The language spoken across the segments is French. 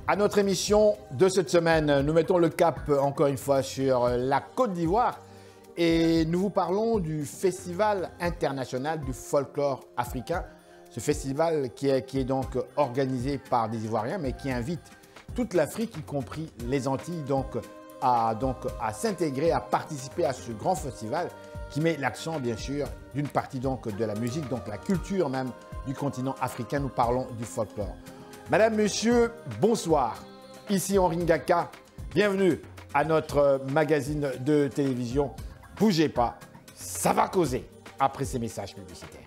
À notre émission de cette semaine, nous mettons le cap encore une fois sur la Côte d'Ivoire et nous vous parlons du Festival international du folklore africain. Ce festival qui est donc organisé par des Ivoiriens mais qui invite toute l'Afrique, y compris les Antilles, à s'intégrer, à participer à ce grand festival qui met l'accent bien sûr d'une partie de la musique, donc la culture même du continent africain. Nous parlons du folklore. Madame, Monsieur, bonsoir. Ici Henri Ngaka. Bienvenue à notre magazine de télévision. Bougez pas, ça va causer après ces messages publicitaires.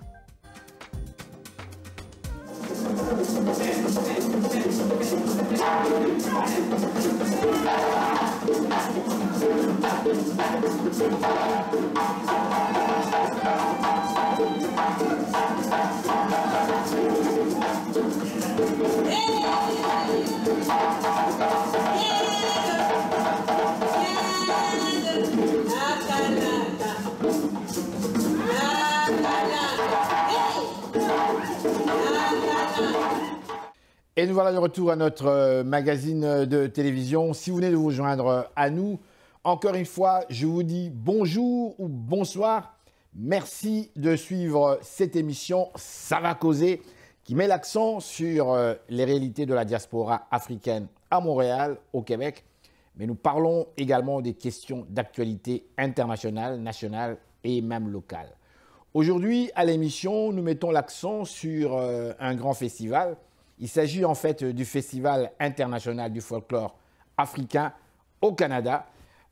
Et nous voilà de retour à notre magazine de télévision. Si vous venez de vous joindre à nous, encore une fois, je vous dis bonjour ou bonsoir. Merci de suivre cette émission Ça va causer, qui met l'accent sur les réalités de la diaspora africaine à Montréal, au Québec. Mais nous parlons également des questions d'actualité internationale, nationale et même locale. Aujourd'hui, à l'émission, nous mettons l'accent sur un grand festival. Il s'agit en fait du Festival international du folklore africain au Canada.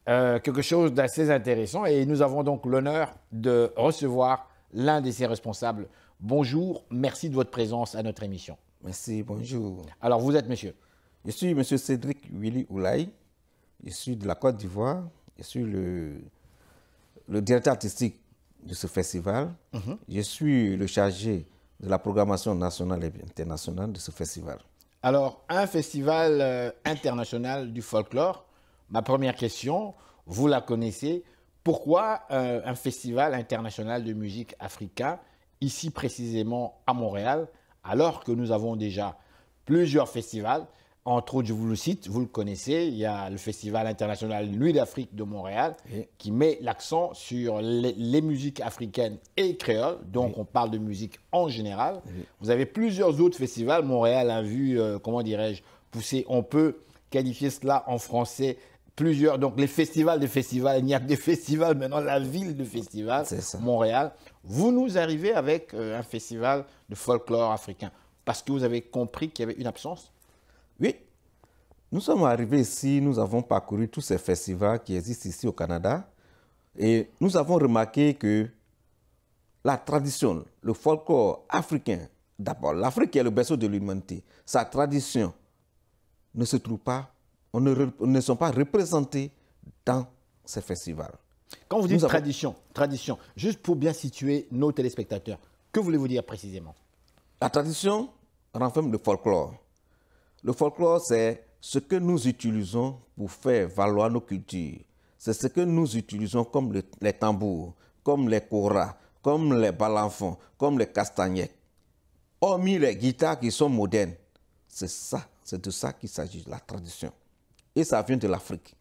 Quelque chose d'assez intéressant et nous avons donc l'honneur de recevoir l'un de ses responsables. Bonjour, merci de votre présence à notre émission. Merci, bonjour. Alors vous êtes monsieur? Je suis monsieur Cédric Willy Oulaye, je suis de la Côte d'Ivoire, je suis le directeur artistique de ce festival, je suis le chargé de la programmation nationale et internationale de ce festival. Alors, un festival international du folklore, ma première question, vous la connaissez, pourquoi un festival international de musique africain, ici précisément à Montréal, alors que nous avons déjà plusieurs festivals, entre autres, je vous le cite, vous le connaissez, il y a le Festival international Nuit d'Afrique de Montréal qui met l'accent sur les musiques africaines et créoles, donc on parle de musique en général. Vous avez plusieurs autres festivals, Montréal a vu, comment dirais-je, pousser, on peut qualifier cela en français, plusieurs, donc les festivals des festivals, il n'y a que des festivals maintenant, la ville de festival, Montréal. Vous nous arrivez avec un festival de folklore africain, parce que vous avez compris qu'il y avait une absence? Oui, nous sommes arrivés ici, nous avons parcouru tous ces festivals qui existent ici au Canada et nous avons remarqué que la tradition, le folklore africain, d'abord, l'Afrique est le berceau de l'humanité, sa tradition ne se trouve pas, ne sont pas représentés dans ces festivals. Quand vous dites tradition, juste pour bien situer nos téléspectateurs, que voulez-vous dire précisément? La tradition renferme le folklore. Le folklore, c'est ce que nous utilisons pour faire valoir nos cultures. C'est ce que nous utilisons comme les tambours, comme les koras, comme les balanfons, comme les castagnettes. Hormis les guitares qui sont modernes, c'est de ça qu'il s'agit, la tradition. Et ça vient de l'Afrique.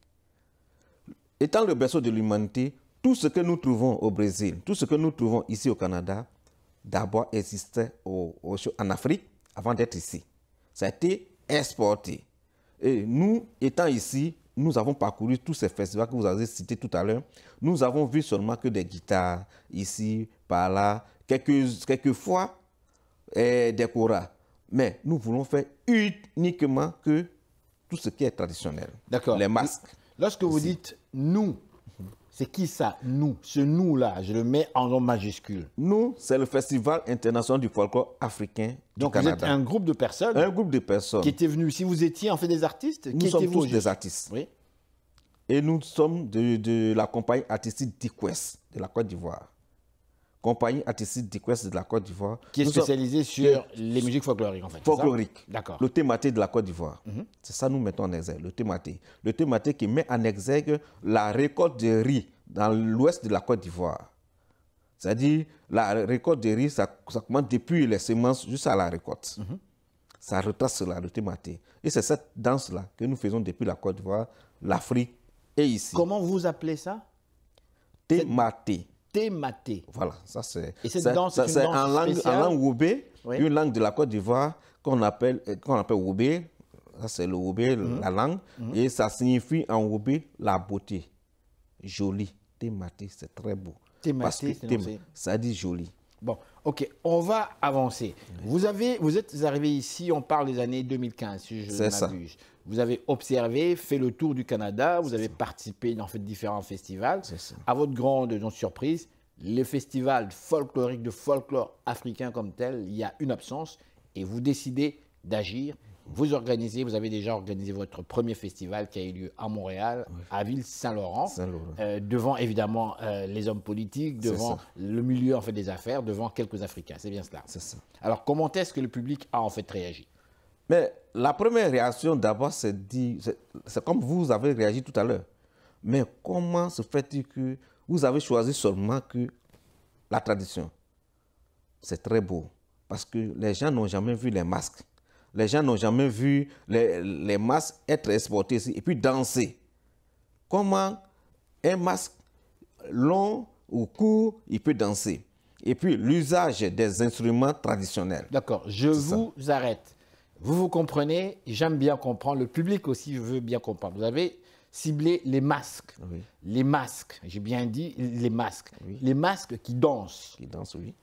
Étant le berceau de l'humanité, tout ce que nous trouvons au Brésil, tout ce que nous trouvons ici au Canada, d'abord existait en Afrique avant d'être ici. Ça a été exporté. Et nous, étant ici, nous avons parcouru tous ces festivals que vous avez cités tout à l'heure. Nous avons vu seulement que des guitares, ici, par là, quelquefois des koras. Mais nous voulons faire uniquement que tout ce qui est traditionnel. D'accord. Les masques. Lorsque vous dites « nous », c'est qui ça, nous? Ce nous-là, je le mets en nom majuscule. Nous, c'est le Festival international du folklore africain du Canada. Donc vous êtes un groupe de personnes? Un groupe de personnes. Qui étaient venus. Si vous étiez en fait des artistes? Nous sommes tous des artistes. Oui. Et nous sommes de la compagnie artistique Diquest de la Côte d'Ivoire. Compagnie artistique Diquest de la Côte d'Ivoire. Qui est spécialisée sur les musiques folkloriques en fait. Folklorique. D'accord. Le thématique de la Côte d'Ivoire. C'est ça que nous mettons en exergue, le thématique. Le thématique qui met en exergue la récolte de riz dans l'ouest de la Côte d'Ivoire. C'est-à-dire, la récolte de riz, ça commence depuis les semences jusqu'à la récolte. Ça retrace cela, le Tématé. Et c'est cette danse-là que nous faisons depuis la Côte d'Ivoire, l'Afrique et ici. Comment vous appelez ça? Tématé. Tématé. Voilà, ça c'est. Et cette danse, c'est une danse en langue Wobé, Oui. une langue de la Côte d'Ivoire qu'on appelle Wobé. Ça c'est le Wobé, la langue. Et ça signifie en Wobé la beauté. Joli. Tématé, c'est très beau. Tématé, ça dit joli. Bon, ok, on va avancer. Vous êtes arrivé ici, on parle des années 2015, si je ne m'abuse. Vous avez observé, fait le tour du Canada, vous avez participé dans différents festivals. À votre grande surprise, les festivals folkloriques de folklore africain comme tel, il y a une absence et vous décidez d'agir. Vous avez déjà organisé votre premier festival qui a eu lieu à Montréal, à Ville-Saint-Laurent, devant évidemment les hommes politiques, devant le milieu des affaires, devant quelques Africains. C'est bien cela. C'est ça. Alors, comment est-ce que le public a en fait réagi? Mais la première réaction d'abord, c'est comme vous avez réagi tout à l'heure. Mais comment se fait-il que vous avez choisi seulement que la tradition? C'est très beau parce que les gens n'ont jamais vu les masques. Les gens n'ont jamais vu les masques être exportés ici et puis danser. Comment un masque long ou court, il peut danser? Et puis l'usage des instruments traditionnels. D'accord, je vous arrête. Vous comprenez, j'aime bien comprendre, le public aussi veut bien comprendre. Vous avez ciblé les masques. Oui. Les masques, j'ai bien dit les masques. Oui. Les masques qui dansent. Qui dansent, oui.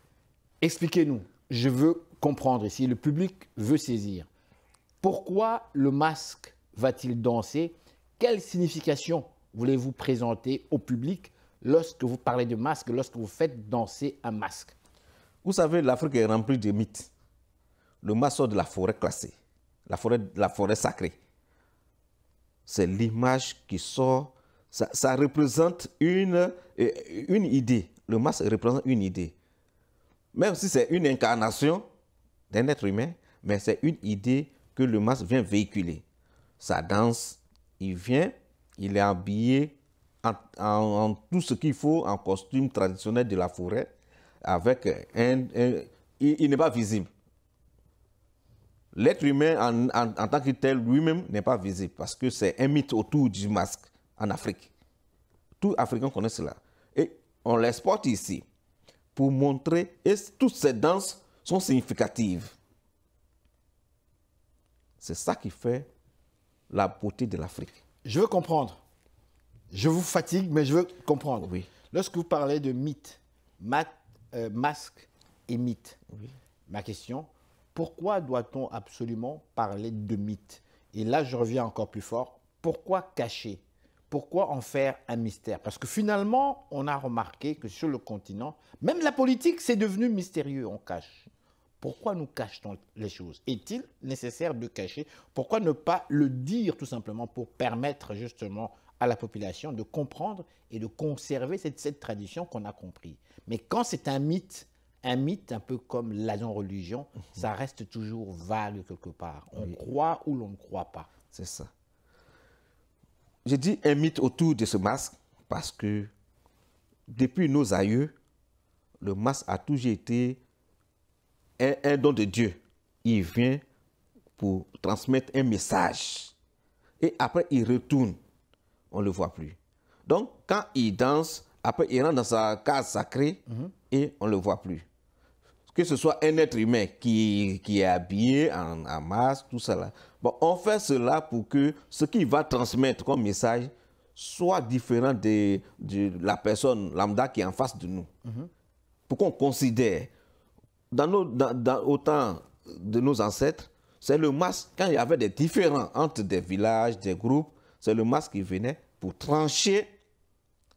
Expliquez-nous, je veux comprendre ici, le public veut saisir. Pourquoi le masque va-t-il danser? Quelle signification voulez-vous présenter au public lorsque vous parlez de masque, lorsque vous faites danser un masque? Vous savez, l'Afrique est remplie de mythes. Le masque sort de la forêt classée, la forêt sacrée. C'est l'image qui sort, ça représente une idée. Le masque représente une idée. Même si c'est une incarnation d'un être humain, mais c'est une idée que le masque vient véhiculer. Ça danse, il vient, il est habillé en tout ce qu'il faut, en costume traditionnel de la forêt, avec il n'est pas visible. L'être humain en tant que tel lui-même n'est pas visible parce que c'est un mythe autour du masque en Afrique. Tout Africain connaît cela. Et on l'exporte ici pour montrer, et toutes ces danses sont significatives. C'est ça qui fait la beauté de l'Afrique. Je veux comprendre. Je vous fatigue, mais je veux comprendre. Oui. Lorsque vous parlez de mythe, masque et mythe, Oui. ma question, pourquoi doit-on absolument parler de mythe? Et là, je reviens encore plus fort. Pourquoi cacher? Pourquoi en faire un mystère? Parce que finalement, on a remarqué que sur le continent, même la politique, c'est devenu mystérieux, on cache. Pourquoi nous cachons les choses? Est-il nécessaire de cacher? Pourquoi ne pas le dire tout simplement pour permettre justement à la population de comprendre et de conserver cette tradition qu'on a compris? Mais quand c'est un mythe un peu comme la non-religion, ça reste toujours vague quelque part. On croit ou l'on ne croit pas. C'est ça. Je dis un mythe autour de ce masque parce que depuis nos aïeux, le masque a toujours été un don de Dieu. Il vient pour transmettre un message. Et après, il retourne. On ne le voit plus. Donc, quand il danse, après, il rentre dans sa case sacrée et on ne le voit plus. Que ce soit un être humain qui est habillé en masque, tout ça là. Bon, on fait cela pour que ce qu'il va transmettre comme message soit différent de la personne lambda qui est en face de nous. Pour qu'on considère, au temps de nos ancêtres, c'est le masque, quand il y avait des différends entre des villages, des groupes, c'est le masque qui venait pour trancher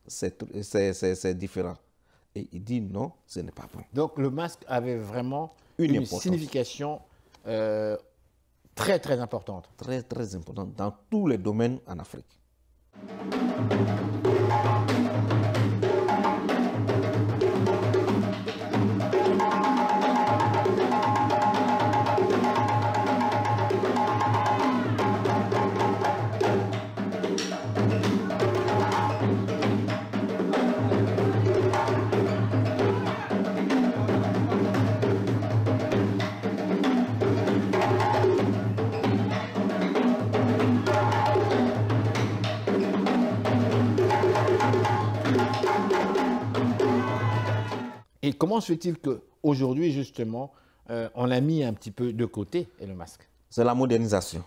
ces différends. Et il dit non, ce n'est pas bon. Donc le masque avait vraiment une signification très très importante. Très très importante dans tous les domaines en Afrique. comment se fait-il qu'aujourd'hui, justement, on l'a mis un petit peu de côté, et le masque? C'est la modernisation.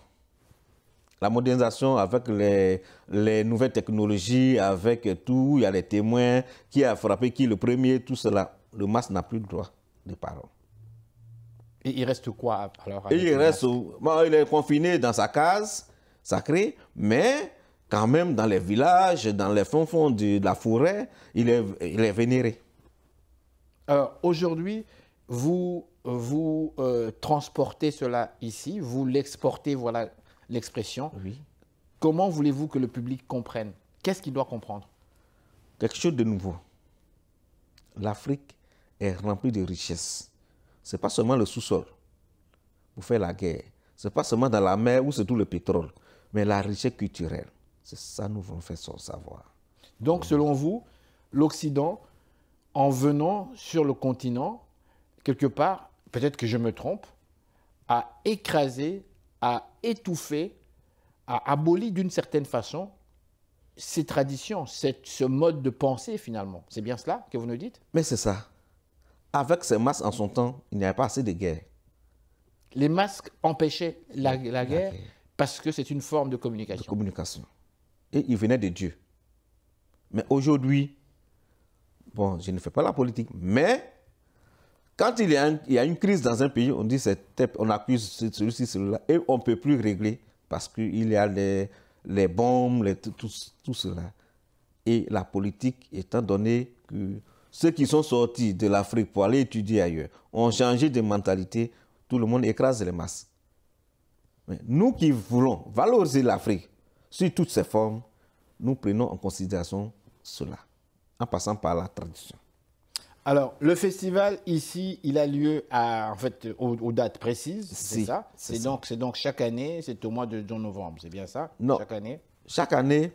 La modernisation avec les nouvelles technologies, avec tout, il y a les témoins, qui a frappé, qui est le premier, tout cela. Le masque n'a plus le droit de parole. Et il reste quoi alors? Et il reste, bon, il est confiné dans sa case sacrée, mais quand même dans les villages, dans les fonds de la forêt, il est vénéré. Alors aujourd'hui, vous transportez cela ici, vous l'exportez, voilà l'expression. Oui. Comment voulez-vous que le public comprenne? Qu'est-ce qu'il doit comprendre? Quelque chose de nouveau. L'Afrique est remplie de richesses. Ce n'est pas seulement le sous-sol pour faire la guerre. Ce n'est pas seulement dans la mer où c'est tout le pétrole, mais la richesse culturelle. C'est ça nous voulons faire savoir. Donc, selon vous, l'Occident, en venant sur le continent, quelque part, peut-être que je me trompe, a écrasé, a étouffé, a aboli d'une certaine façon ces traditions, ce mode de pensée finalement. C'est bien cela que vous nous dites? Mais c'est ça. Avec ces masques en son temps, il n'y avait pas assez de guerre. Les masques empêchaient la guerre parce que c'est une forme de communication. Et ils venaient de Dieu. Mais aujourd'hui, bon, je ne fais pas la politique, mais quand il y a une crise dans un pays, on dit on accuse celui-ci, celui-là, et on ne peut plus régler parce qu'il y a les bombes, tout cela. Et la politique, étant donné que ceux qui sont sortis de l'Afrique pour aller étudier ailleurs ont changé de mentalité, tout le monde écrase les masses. Mais nous qui voulons valoriser l'Afrique sous toutes ses formes, nous prenons en considération cela, en passant par la tradition. Alors, le festival ici, il a lieu aux dates précises, c'est ça? C'est donc chaque année, c'est au mois de novembre, c'est bien ça? Non. Chaque année? Chaque année,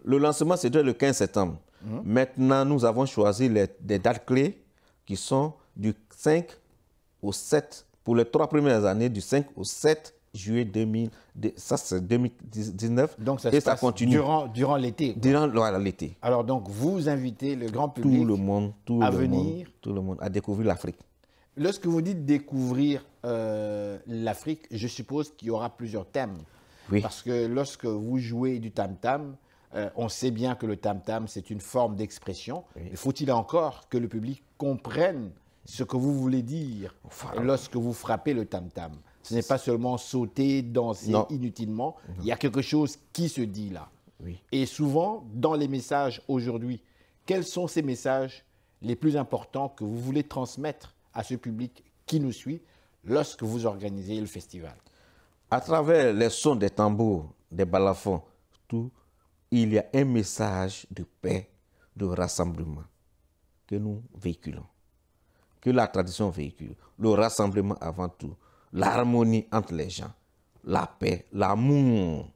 le lancement c'était le 15 septembre. Maintenant, nous avons choisi des dates clés qui sont du 5 au 7, pour les 3 premières années, du 5 au 7 juillet 2019. Donc ça et se ça passe continue durant l'été. Durant l'été. Alors donc vous invitez le grand public à venir à découvrir l'Afrique. Lorsque vous dites découvrir l'Afrique, je suppose qu'il y aura plusieurs thèmes. Oui. Parce que lorsque vous jouez du tam-tam, on sait bien que le tam-tam, c'est une forme d'expression. Oui. Faut-il encore que le public comprenne ce que vous voulez dire lorsque vous frappez le tam-tam? Ce n'est pas seulement sauter, danser inutilement. Il y a quelque chose qui se dit là. Oui. Et souvent, dans les messages aujourd'hui, quels sont ces messages les plus importants que vous voulez transmettre à ce public qui nous suit lorsque vous organisez le festival? À travers les sons des tambours, des balafons, il y a un message de paix, de rassemblement que nous véhiculons, que la tradition véhicule. Le rassemblement avant tout, l'harmonie entre les gens, la paix, l'amour.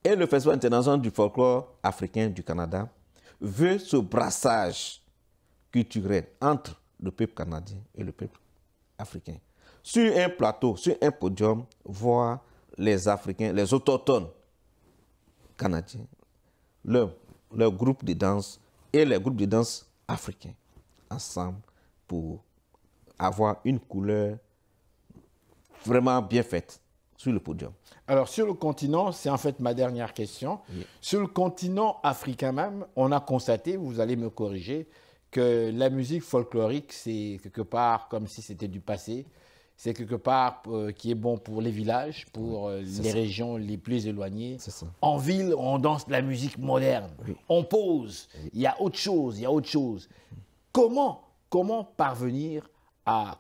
Et le Festival international du folklore africain du Canada veut ce brassage culturel entre le peuple canadien et le peuple africain. Sur un plateau, sur un podium, voir les Africains, les autochtones canadiens, leur groupe de danse et les groupes de danse africains ensemble pour avoir une couleur vraiment bien faite sur le podium. Alors, sur le continent, c'est en fait ma dernière question. Oui. Sur le continent africain même, on a constaté, vous allez me corriger, que la musique folklorique, c'est quelque part comme si c'était du passé. C'est quelque part qui est bon pour les villages, pour les régions les plus éloignées. En ville, on danse de la musique moderne. Oui. On pose. Oui. Il y a autre chose, il y a autre chose. Comment parvenir à,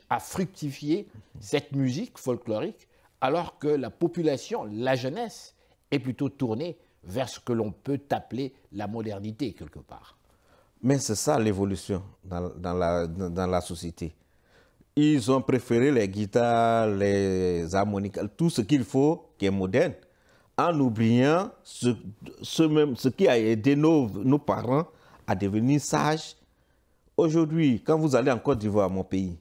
à fructifier cette musique folklorique alors que la population, la jeunesse, est plutôt tournée vers ce que l'on peut appeler la modernité quelque part? Mais c'est ça l'évolution dans la société. Ils ont préféré les guitares, les harmonicas, tout ce qu'il faut qui est moderne, en oubliant ce qui a aidé nos parents à devenir sages. Aujourd'hui, quand vous allez en Côte d'Ivoire, mon pays,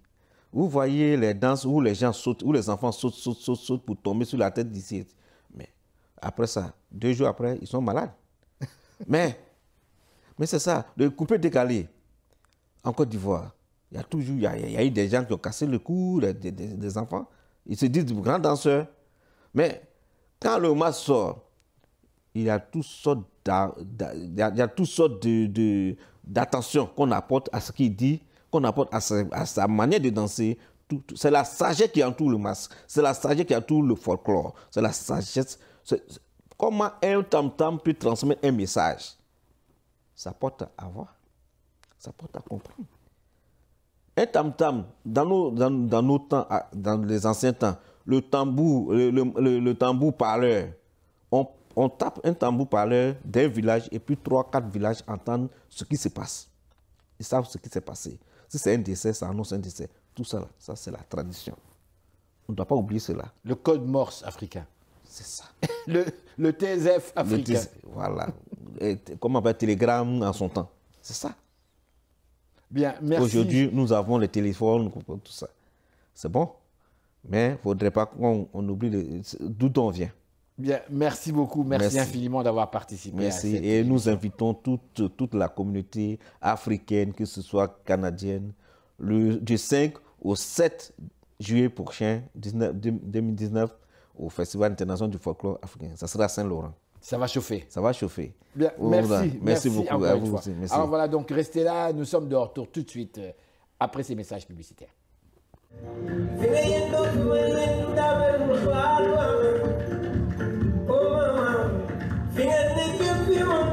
vous voyez les danses où les gens sautent, où les enfants sautent pour tomber sur la tête d'ici. Mais après ça, 2 jours après, ils sont malades. mais c'est ça, le coupé décalé. en Côte d'Ivoire. Il y a toujours, il y a eu des gens qui ont cassé le cou, des enfants. Ils se disent grands danseurs. Mais quand le masque sort, il y a toutes sortes d'attention qu'on apporte à ce qu'il dit, qu'on apporte à sa manière de danser. C'est la sagesse qui entoure le masque. C'est la sagesse qui entoure le folklore. C'est la sagesse. Comment un tam-tam peut transmettre un message? Ça porte à voir. Ça porte à comprendre. Un tam-tam, dans nos temps, dans les anciens temps, le tambour parleur, on tape un tambour parleur d'un village et puis 3-4 villages entendent ce qui se passe. Ils savent ce qui s'est passé. Si c'est un décès, ça annonce un décès. Tout ça, ça c'est la tradition. On ne doit pas oublier cela. Le code morse africain. C'est ça. le TSF africain. Voilà. Comment on appelle télégramme en son temps. C'est ça. Bien, merci. Aujourd'hui, nous avons les téléphones, tout ça. C'est bon. Mais il ne faudrait pas qu'on oublie d'où on vient. Bien, merci beaucoup. Merci infiniment d'avoir participé. Merci. Et nous invitons toute la communauté africaine, que ce soit canadienne, du 5 au 7 juillet prochain, 2019, au Festival international du folklore africain. Ça sera à Saint-Laurent. Ça va chauffer. Ça va chauffer. Bien, merci beaucoup à vous aussi. Merci. Alors voilà, donc restez là. Nous sommes de retour tout de suite après ces messages publicitaires. Oh, mama,